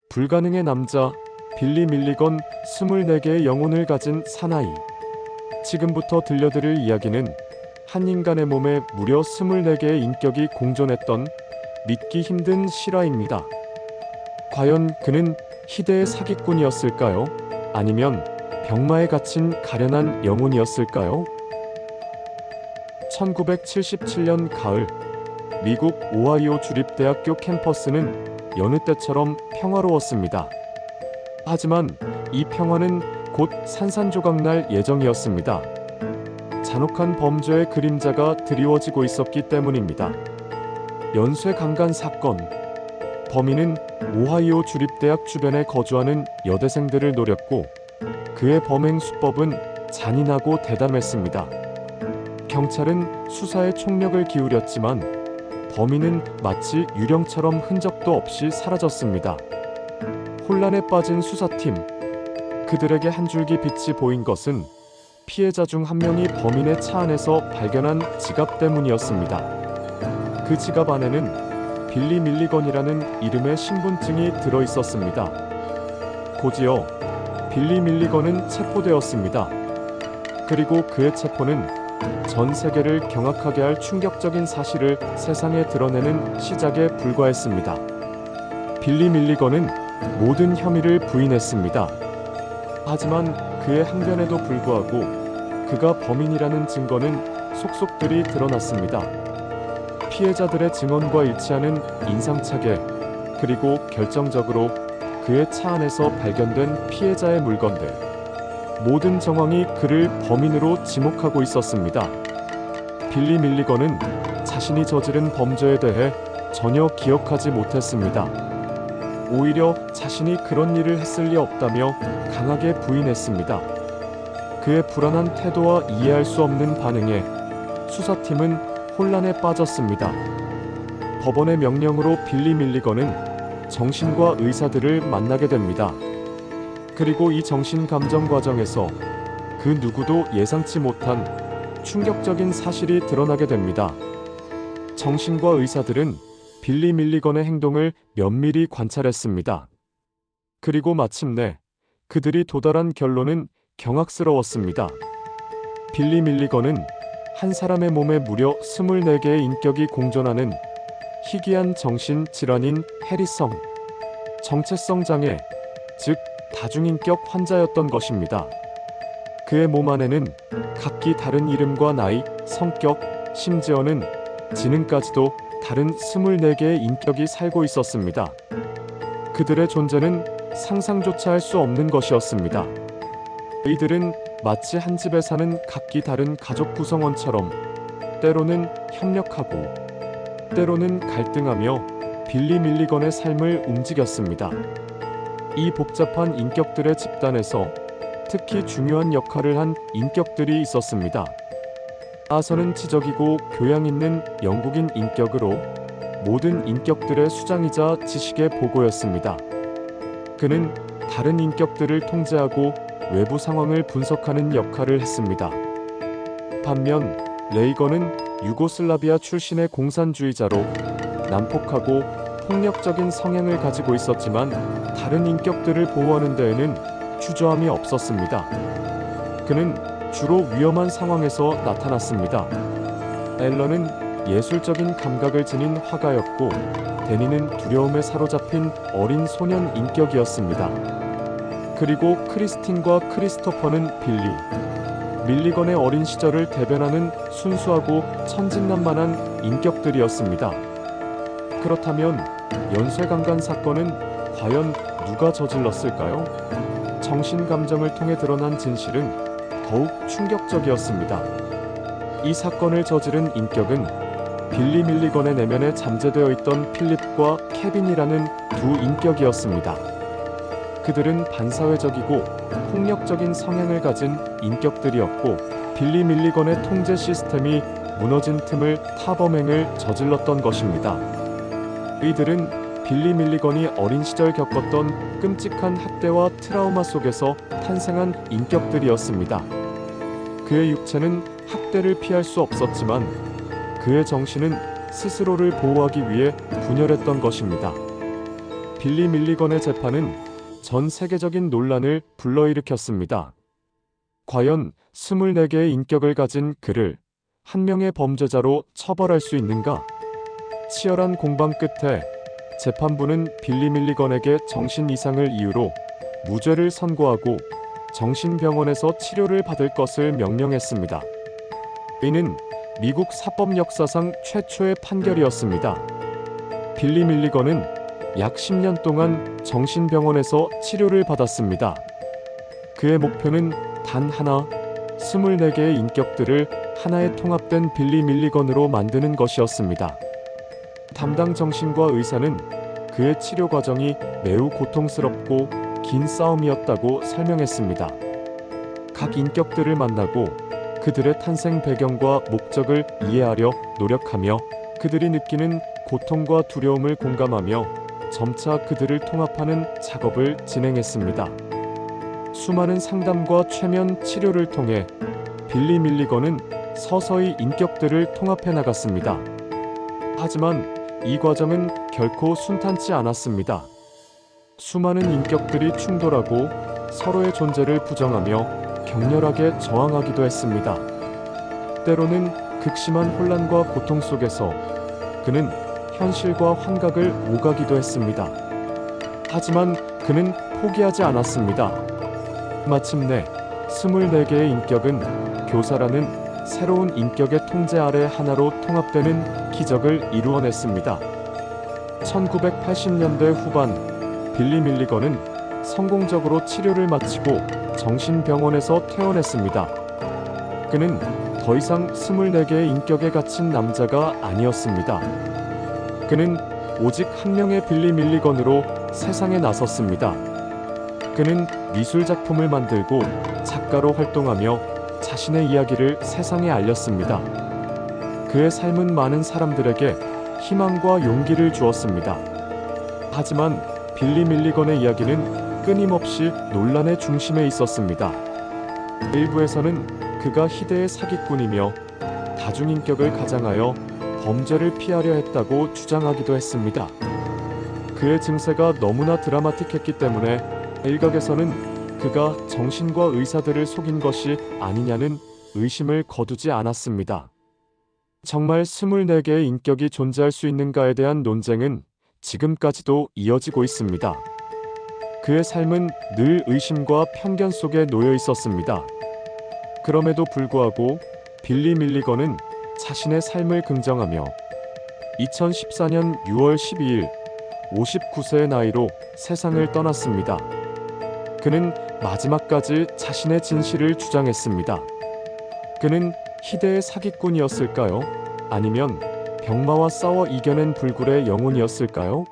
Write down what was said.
불가능의 남자 빌리 밀리건 24개의 영혼을 가진 사나이. 지금부터 들려드릴 이야기는 한 인간의 몸에 무려 24개의 인격이 공존했던 믿기 힘든 실화입니다. 과연 그는 희대의 사기꾼이었을까요? 아니면 병마에 갇힌 가련한 영혼이었을까요? 1977년 가을, 미국 오하이오 주립대학교 캠퍼스는 여느 때처럼 평화로웠습니다. 하지만 이 평화는 곧 산산조각 날 예정이었습니다. 잔혹한 범죄의 그림자가 드리워지고 있었기 때문입니다. 연쇄 강간 사건. 범인은 오하이오 주립대학 주변에 거주하는 여대생들을 노렸고, 그의 범행 수법은 잔인하고 대담했습니다. 경찰은 수사에 총력을 기울였지만 범인은 마치 유령처럼 흔적도 없이 사라졌습니다. 혼란에 빠진 수사팀. 그들에게 한 줄기 빛이 보인 것은 피해자 중 한 명이 범인의 차 안에서 발견한 지갑 때문이었습니다. 그 지갑 안에는 빌리 밀리건이라는 이름의 신분증이 들어 있었습니다. 곧이어 빌리 밀리건은 체포되었습니다. 그리고 그의 체포는 전 세계를 경악하게 할 충격적인 사실을 세상에 드러내는 시작에 불과했습니다. 빌리 밀리건은 모든 혐의를 부인했습니다. 하지만 그의 항변에도 불구하고 그가 범인이라는 증거는 속속들이 드러났습니다. 피해자들의 증언과 일치하는 인상착의, 그리고 결정적으로 그의 차 안에서 발견된 피해자의 물건들. 모든 정황이 그를 범인으로 지목하고 있었습니다. 빌리 밀리건은 자신이 저지른 범죄에 대해 전혀 기억하지 못했습니다. 오히려 자신이 그런 일을 했을 리 없다며 강하게 부인했습니다. 그의 불안한 태도와 이해할 수 없는 반응에 수사팀은 혼란에 빠졌습니다. 법원의 명령으로 빌리 밀리건은 정신과 의사들을 만나게 됩니다. 그리고 이 정신 감정 과정에서 그 누구도 예상치 못한 충격적인 사실이 드러나게 됩니다. 정신과 의사들은 빌리 밀리건의 행동을 면밀히 관찰했습니다. 그리고 마침내 그들이 도달한 결론은 경악스러웠습니다. 빌리 밀리건은 한 사람의 몸에 무려 24개의 인격이 공존하는 희귀한 정신질환인 해리성 정체성 장애, 즉 다중인격 환자였던 것입니다. 그의 몸 안에는 각기 다른 이름과 나이, 성격, 심지어는 지능까지도 다른 24개의 인격이 살고 있었습니다. 그들의 존재는 상상조차 할 수 없는 것이었습니다. 이들은 마치 한 집에 사는 각기 다른 가족 구성원처럼 때로는 협력하고 때로는 갈등하며 빌리 밀리건의 삶을 움직였습니다. 이 복잡한 인격들의 집단에서 특히 중요한 역할을 한 인격들이 있었습니다. 아서는 지적이고 교양 있는 영국인 인격으로 모든 인격들의 수장이자 지식의 보고였습니다. 그는 다른 인격들을 통제하고 외부 상황을 분석하는 역할을 했습니다. 반면 레이건은 유고슬라비아 출신의 공산주의자로 난폭하고 폭력적인 성향을 가지고 있었지만 다른 인격들을 보호하는 데에는 주저함이 없었습니다. 그는 주로 위험한 상황에서 나타났습니다. 앨런은 예술적인 감각을 지닌 화가였고 데니는 두려움에 사로잡힌 어린 소년 인격이었습니다. 그리고 크리스틴과 크리스토퍼는 빌리 밀리건의 어린 시절을 대변하는 순수하고 천진난만한 인격들이었습니다. 그렇다면 연쇄강간 사건은 과연 누가 저질렀을까요? 정신감정을 통해 드러난 진실은 더욱 충격적이었습니다. 이 사건을 저지른 인격은 빌리 밀리건의 내면에 잠재되어 있던 필립과 케빈이라는 두 인격이었습니다. 그들은 반사회적이고 폭력적인 성향을 가진 인격들이었고 빌리 밀리건의 통제 시스템이 무너진 틈을 타 범행을 저질렀던 것입니다. 이들은 빌리 밀리건이 어린 시절 겪었던 끔찍한 학대와 트라우마 속에서 탄생한 인격들이었습니다. 그의 육체는 학대를 피할 수 없었지만 그의 정신은 스스로를 보호하기 위해 분열했던 것입니다. 빌리 밀리건의 재판은 전 세계적인 논란을 불러일으켰습니다. 과연 24개의 인격을 가진 그를 한 명의 범죄자로 처벌할 수 있는가? 치열한 공방 끝에 재판부는 빌리 밀리건에게 정신 이상을 이유로 무죄를 선고하고 정신병원에서 치료를 받을 것을 명령했습니다. 이는 미국 사법 역사상 최초의 판결이었습니다. 빌리 밀리건은 약 10년 동안 정신병원에서 치료를 받았습니다. 그의 목표는 단 하나, 24개의 인격들을 하나의 통합된 빌리 밀리건으로 만드는 것이었습니다. 담당 정신과 의사는 그의 치료 과정이 매우 고통스럽고 긴 싸움이었다고 설명했습니다. 각 인격들을 만나고 그들의 탄생 배경과 목적을 이해하려 노력하며 그들이 느끼는 고통과 두려움을 공감하며 점차 그들을 통합하는 작업을 진행했습니다. 수많은 상담과 최면 치료를 통해 빌리 밀리건은 서서히 인격들을 통합해 나갔습니다. 하지만 이 과정은 결코 순탄치 않았습니다. 수많은 인격들이 충돌하고 서로의 존재를 부정하며 격렬하게 저항하기도 했습니다. 때로는 극심한 혼란과 고통 속에서 그는 현실과 환각을 오가기도 했습니다. 하지만 그는 포기하지 않았습니다. 마침내 24개의 인격은 교사라는 새로운 인격의 통제 아래 하나로 통합되는 기적을 이루어냈습니다. 1980년대 후반 빌리 밀리건은 성공적으로 치료를 마치고 정신병원에서 퇴원했습니다. 그는 더 이상 24개의 인격에 갇힌 남자가 아니었습니다. 그는 오직 한 명의 빌리 밀리건으로 세상에 나섰습니다. 그는 미술 작품을 만들고 작가로 활동하며 자신의 이야기를 세상에 알렸습니다. 그의 삶은 많은 사람들에게 희망과 용기를 주었습니다. 하지만 빌리 밀리건의 이야기는 끊임없이 논란의 중심에 있었습니다. 일부에서는 그가 희대의 사기꾼이며 다중인격을 가장하여 범죄를 피하려 했다고 주장하기도 했습니다. 그의 증세가 너무나 드라마틱했기 때문에 일각에서는 그가 정신과 의사들을 속인 것이 아니냐는 의심을 거두지 않았습니다. 정말 24개의 인격이 존재할 수 있는가에 대한 논쟁은 지금까지도 이어지고 있습니다. 그의 삶은 늘 의심과 편견 속에 놓여 있었습니다. 그럼에도 불구하고 빌리 밀리건은 자신의 삶을 긍정하며 2014년 6월 12일 59세의 나이로 세상을 떠났습니다. 그는 마지막까지 자신의 진실을 주장했습니다. 그는 희대의 사기꾼이었을까요? 아니면 병마와 싸워 이겨낸 불굴의 영혼이었을까요?